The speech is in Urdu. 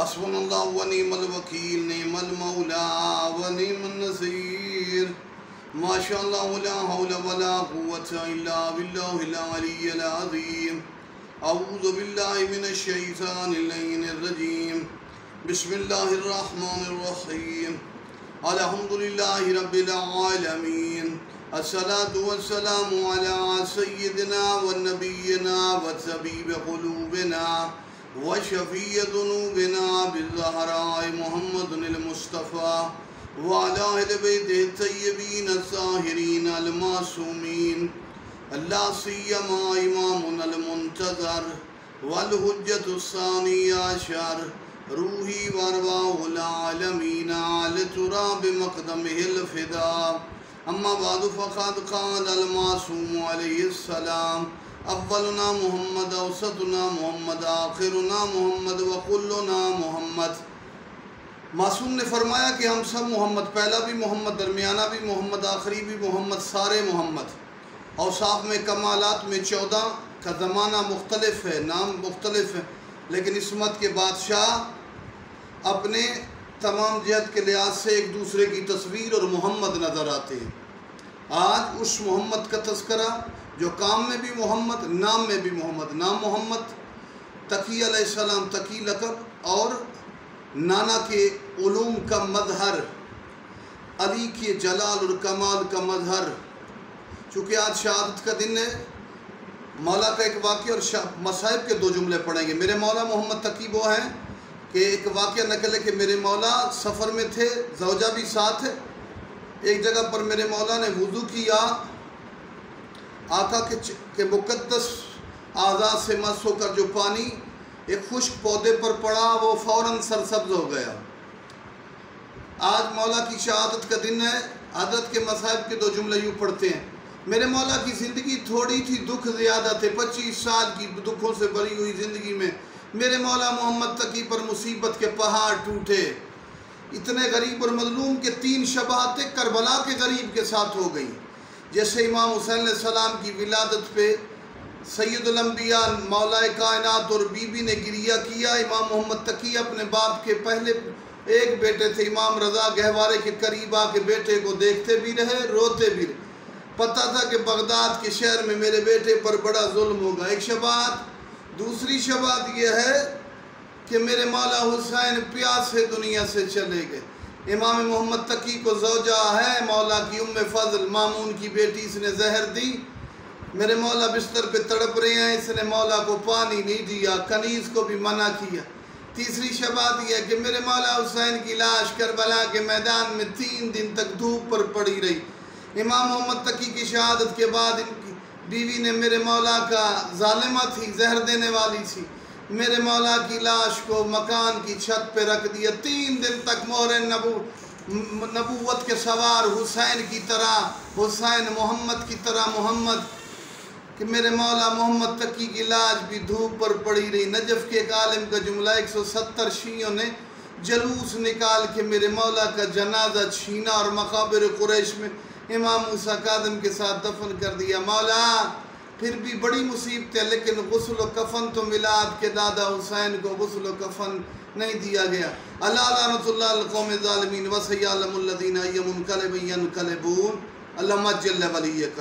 حسبنا اللہ و نعم الوکیل، نعم المولا و نعم النصیر، ما شاء اللہ لا حول ولا قوة الا باللہ العلی العظیم۔ اعوذ باللہ من الشیطان اللعین الرجیم، بسم اللہ الرحمن الرحیم، الحمدللہ رب العالمین، الصلاة والسلام علی سیدنا و نبینا و طبیب قلوبنا وشفیع ذنوبنا بالزہراء محمد المصطفیٰ وعلی اہل بیتہ الطیبین الطاہرین المعصومین، لا سیما امامنا المنتظر والحجۃ الثانی عشر، روحی وارواح العالمین علی تراب مقدمہ الفداء۔ اما بعد فقد قال المعصوم علیہ السلام، اولنا محمد، اوسطنا محمد، آخرنا محمد، وکلنا محمد۔ معصوم نے فرمایا کہ ہم سب محمد، پہلا بھی محمد، درمیانہ بھی محمد، آخری بھی محمد، سارے محمد۔ اوصاف میں، کمالات میں 14 کا زمانہ مختلف ہے، نام مختلف ہے، لیکن عصمت کے بادشاہ اپنے تمام جہت کے لحاظ سے ایک دوسرے کی تصویر اور محمد نظر آتے ہیں۔ آج اس محمد کا تذکرہ جو کام میں بھی محمد، نام میں بھی محمد، نام محمد، تقی علیہ السلام تقی لقب، اور نانا کے علوم کا مظہر، علی کے جلال اور کمال کا مظہر۔ چونکہ آج شہادت کا دن ہے، مولا کا ایک واقعہ اور مصائب کے 2 جملے پڑھیں گے۔ میرے مولا محمد تقی وہ ہیں کہ ایک واقعہ نقل ہے کہ میرے مولا سفر میں تھے، زوجہ بھی ساتھ ہے۔ ایک جگہ پر میرے مولا نے وضو کیا، آقا کے مقدس اعضاء سے مس ہو کر جو پانی ایک خشک پودے پر پڑا وہ فوراً سرسبز ہو گیا۔ آج مولا کی شہادت کا دن ہے، حضرت کے مصائب کے 2 جملے یوں پڑھتے ہیں۔ میرے مولا کی زندگی تھوڑی تھی، دکھ زیادہ تھے، 25 سال کی دکھوں سے بھری ہوئی زندگی میں میرے مولا محمد تقی پر مصیبت کے پہاڑ ٹوٹے۔ اتنے غریب اور مظلوم کہ 3 شباہتیں کربلا کے غریب کے ساتھ ہو گئی۔ جیسے امام حسین علیہ السلام کی ولادت پہ سید الانبیاء مولا کائنات اور بی بی نے گریہ کیا، امام محمد تقی اپنے باپ کے پہلے ایک بیٹے تھے امام رضا، گہوارے کے قریب آ کے بیٹے کو دیکھتے بھی رہے، روتے بھی رہے۔ پتہ تھا کہ بغداد کے شہر میں میرے بیٹے پر بڑا ظلم ہوگا، ایک شباہت۔ دوسری شباہت یہ ہے کہ میرے مولا حسین پیاس سے دنیا سے چلے گئے۔ امام محمد تقی کو زوجہ ہے مولا کی ام فضل، مامون کی بیٹی، اس نے زہر دی۔ میرے مولا بستر پہ تڑپ رہے ہیں، اس نے مولا کو پانی نہیں دیا، کنیز کو بھی منع کیا۔ تیسری شباہت یہ ہے کہ میرے مولا حسین کی لاش کربلا کے میدان میں 3 دن تک دھوپ پر پڑی رہی۔ امام محمد تقی کی شہادت کے بعد ان کی بیوی نے میرے مولا کا ظالمہ تھی، زہر دینے والی تھی، میرے مولا کی لاش کو مکان کی چھت پہ رکھ دیا۔ 3 دن تک مہر نبوت کے سوار حسین کی طرح، حسین محمد کی طرح محمد، کہ میرے مولا محمد تقی کی لاش بھی دھوپ پر پڑی رہی۔ نجف کے ایک عالم کا جملہ، 170 شیعوں نے جلوس نکال کے میرے مولا کا جنازہ چھینا اور مقابر قریش میں امام موسیٰ کاظم کے ساتھ دفن کر دیا۔ مولا پھر بھی بڑی مصیبتیں، لیکن غسل و کفن تو ملا، آپ کے دادا حسین کو غسل و کفن نہیں دیا گیا۔ اللہ لعنۃ اللہ القوم الظالمین وسیعلم الذین ینقلبون اللہم اجل ولیک